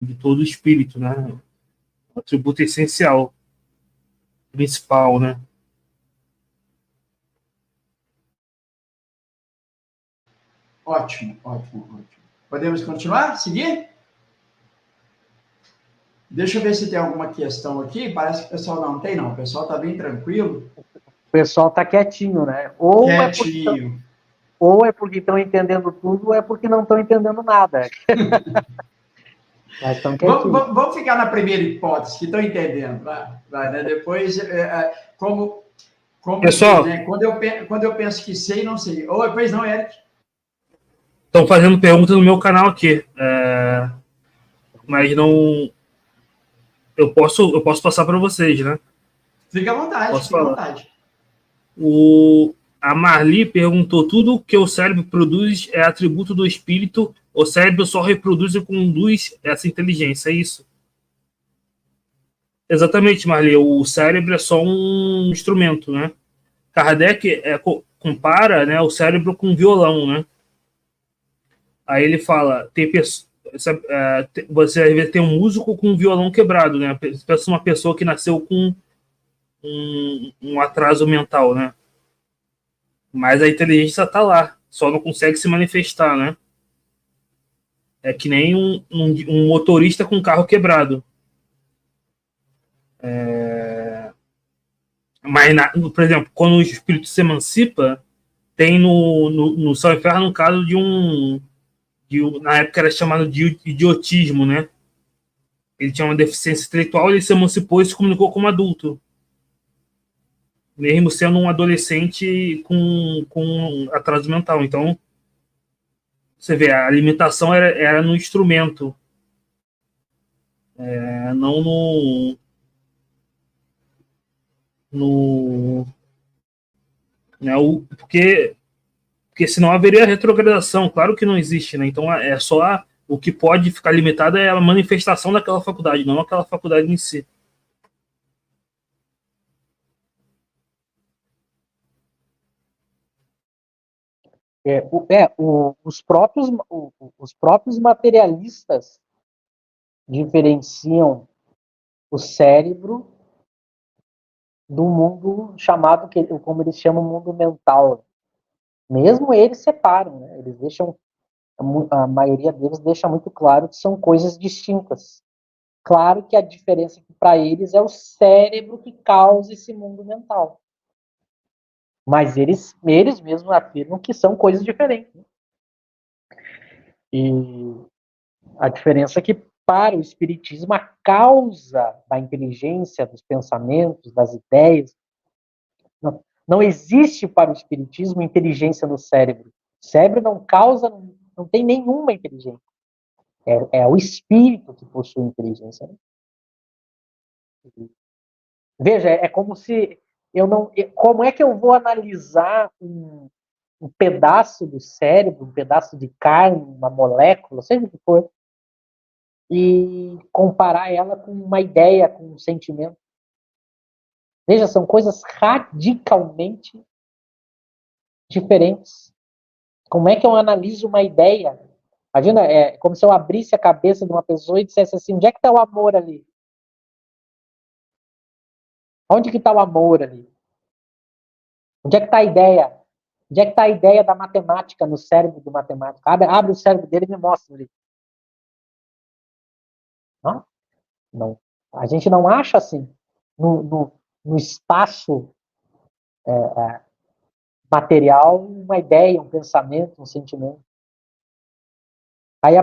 de todo espírito, né? Um atributo essencial, principal, né? Ótimo, ótimo, ótimo. Podemos continuar? Seguir? Deixa eu ver se tem alguma questão aqui. Parece que o pessoal não tem, não. O pessoal está bem tranquilo. O pessoal está quietinho, né? Quietinho. Ou é porque estão entendendo tudo, ou é porque não estão entendendo nada. Mas estão quietinhos. Vamos ficar na primeira hipótese, que estão entendendo. Vai, né? Depois, como pessoal, diz, né? Quando eu penso que sei, não sei. Ou, pois não, Eric? Estão fazendo pergunta no meu canal aqui. Mas não... Eu posso passar para vocês, né? Fica à vontade, posso fica à falar. vontade. A Marli perguntou: tudo que o cérebro produz é atributo do espírito, o cérebro só reproduz e conduz essa inteligência, é isso? Exatamente, Marli, o cérebro é só um instrumento, né? Kardec compara, né, o cérebro com um violão, né? Aí ele fala, você às vezes tem um músico com um violão quebrado, né? Pensa uma pessoa que nasceu com um atraso mental, né? Mas a inteligência está lá, só não consegue se manifestar, né? É que nem um motorista com carro quebrado. Mas, por exemplo, quando o espírito se emancipa, tem no Céu e Inferno um caso na época era chamado de idiotismo, né? Ele tinha uma deficiência intelectual, ele se emancipou e se comunicou como adulto. Mesmo sendo um adolescente com atraso mental. Então, você vê, a limitação era no instrumento, não no né, porque senão haveria retrogradação. Claro que não existe, né? Então é só o que pode ficar limitado é a manifestação daquela faculdade, não aquela faculdade em si. Os próprios materialistas diferenciam o cérebro do mundo chamado, como eles chamam, mundo mental. Mesmo eles separam, né? Eles deixam, a maioria deles deixa muito claro que são coisas distintas. Claro que a diferença para eles é o cérebro que causa esse mundo mental. Mas eles mesmos afirmam que são coisas diferentes. E a diferença é que, para o espiritismo, a causa da inteligência, dos pensamentos, das ideias, não existe para o espiritismo inteligência no cérebro. O cérebro não causa, não tem nenhuma inteligência. É o espírito que possui inteligência. Né? Veja, é como se eu não... Como é que eu vou analisar um pedaço do cérebro, um pedaço de carne, uma molécula, seja o que for, e comparar ela com uma ideia, com um sentimento? Veja, são coisas radicalmente diferentes. Como é que eu analiso uma ideia? Imagina, é como se eu abrisse a cabeça de uma pessoa e dissesse assim, onde é que está o amor ali? Onde que está o amor ali? Onde é que está a ideia? Onde é que está a ideia da matemática no cérebro do matemático? Abre o cérebro dele e me mostra ali. Não? Não. A gente não acha assim. No espaço material, uma ideia, um pensamento, um sentimento. Aí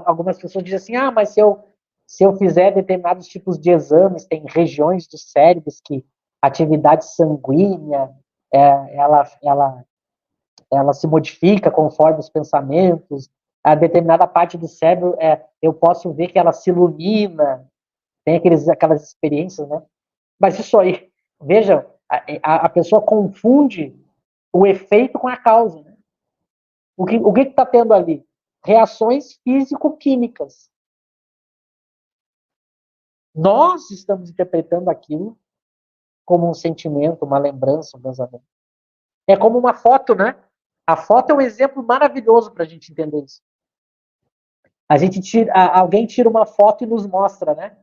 algumas pessoas dizem assim, mas se eu fizer determinados tipos de exames, tem regiões do cérebro que a atividade sanguínea, ela se modifica conforme os pensamentos, a determinada parte do cérebro, eu posso ver que ela se ilumina, tem aquelas experiências, né? Mas isso aí, veja, a pessoa confunde o efeito com a causa. Né? O que está tendo ali? Reações físico-químicas. Nós estamos interpretando aquilo como um sentimento, uma lembrança, um pensamento. É como uma foto, né? A foto é um exemplo maravilhoso para a gente entender isso. Alguém tira uma foto e nos mostra, né?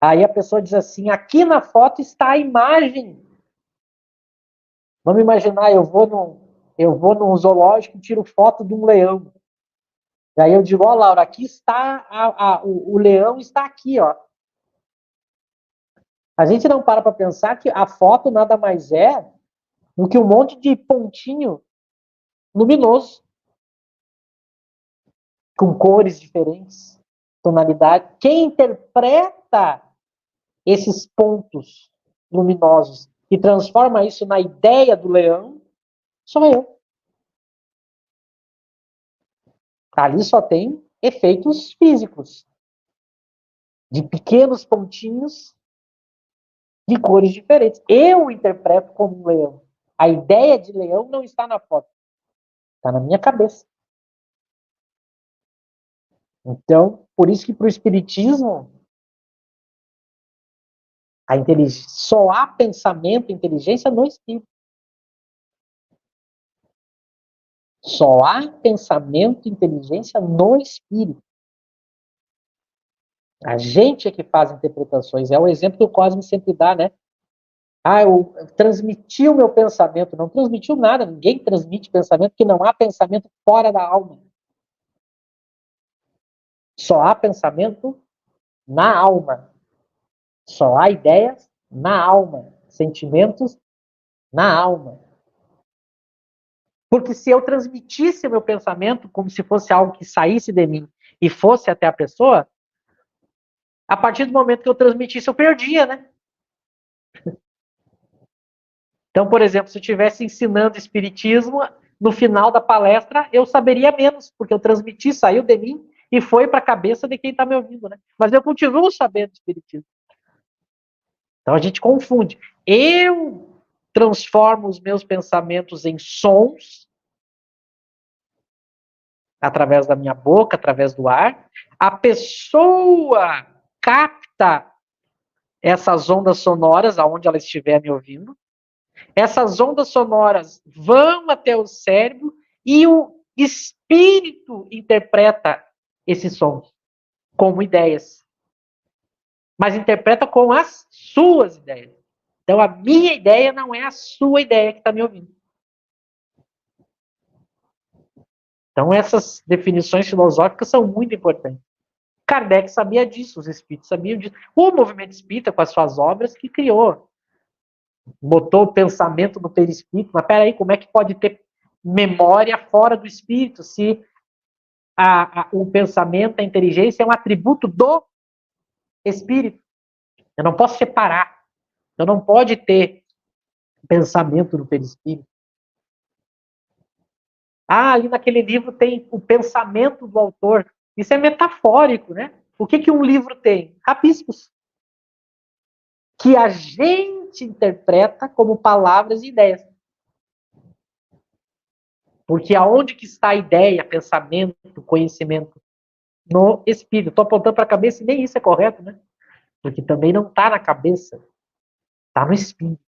Aí a pessoa diz assim, aqui na foto está a imagem. Vamos imaginar, eu vou num zoológico e tiro foto de um leão. E aí eu digo, ó, Laura, aqui está, o leão está aqui, ó. A gente não para pensar que a foto nada mais é do que um monte de pontinho luminoso, com cores diferentes, tonalidade. Quem interpreta esses pontos luminosos e transforma isso na ideia do leão, sou eu. Ali só tem efeitos físicos, de pequenos pontinhos de cores diferentes. Eu interpreto como um leão. A ideia de leão não está na foto, está na minha cabeça. Então, por isso que para o Espiritismo, só há pensamento e inteligência no Espírito. Só há pensamento e inteligência no Espírito. A gente é que faz interpretações. É o exemplo que o Cosme sempre dá, né? Eu transmiti o meu pensamento. Não transmitiu nada. Ninguém transmite pensamento, porque não há pensamento fora da alma. Só há pensamento na alma. Só há ideias na alma. Sentimentos na alma. Porque se eu transmitisse o meu pensamento como se fosse algo que saísse de mim e fosse até a pessoa, a partir do momento que eu transmitisse, eu perdia, né? Então, por exemplo, se eu estivesse ensinando espiritismo, no final da palestra eu saberia menos, porque eu transmiti, saiu de mim e foi para a cabeça de quem está me ouvindo, né? Mas eu continuo sabendo espiritismo. Então a gente confunde. Eu transformo os meus pensamentos em sons, através da minha boca, através do ar. A pessoa capta essas ondas sonoras aonde ela estiver me ouvindo. Essas ondas sonoras vão até o cérebro e o espírito interpreta esses sons como ideias. Mas interpreta com as suas ideias. Então a minha ideia não é a sua ideia que está me ouvindo. Então essas definições filosóficas são muito importantes. Kardec sabia disso, os espíritos sabiam disso. O movimento espírita, com as suas obras, que criou. Botou o pensamento no perispírito. Mas peraí, como é que pode ter memória fora do espírito se o pensamento, a inteligência é um atributo do espírito? Eu não posso separar. Eu não pode ter pensamento no perispírito. Ali naquele livro tem o pensamento do autor. Isso é metafórico, né? O que um livro tem? Rabiscos. Que a gente interpreta como palavras e ideias. Porque aonde que está a ideia, pensamento, conhecimento? No espírito. Estou apontando para a cabeça e nem isso é correto, né? Porque também não está na cabeça. Está no espírito.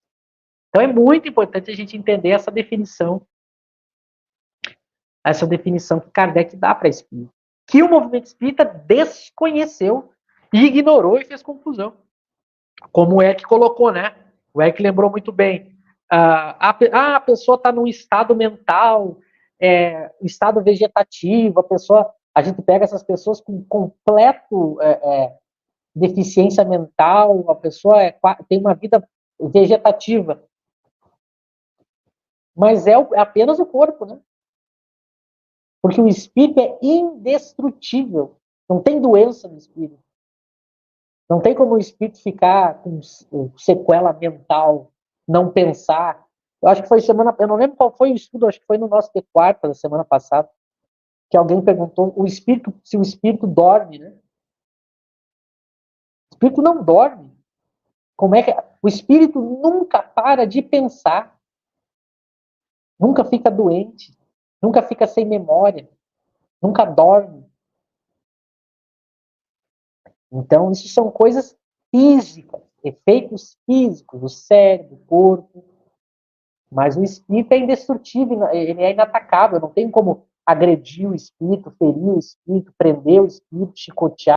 Então é muito importante a gente entender essa definição que Kardec dá para espírito. Que o movimento espírita desconheceu e ignorou e fez confusão. Como o Eric colocou, né? O Eric lembrou muito bem. A pessoa está num estado mental, estado vegetativo, a gente pega essas pessoas com completo deficiência mental, a pessoa tem uma vida vegetativa. Mas é apenas o corpo, né? Porque o espírito é indestrutível. Não tem doença no espírito. Não tem como o espírito ficar com sequela mental, não pensar. Eu acho que foi eu não lembro qual foi o estudo, acho que foi no nosso T4 da semana passada, que alguém perguntou se o espírito dorme, né? O espírito não dorme. Como é que o espírito nunca para de pensar, nunca fica doente, nunca fica sem memória, nunca dorme. Então, isso são coisas físicas, efeitos físicos do cérebro, do corpo. Mas o espírito é indestrutível, ele é inatacável, não tem como agredir o espírito, ferir o espírito, prender o espírito, chicotear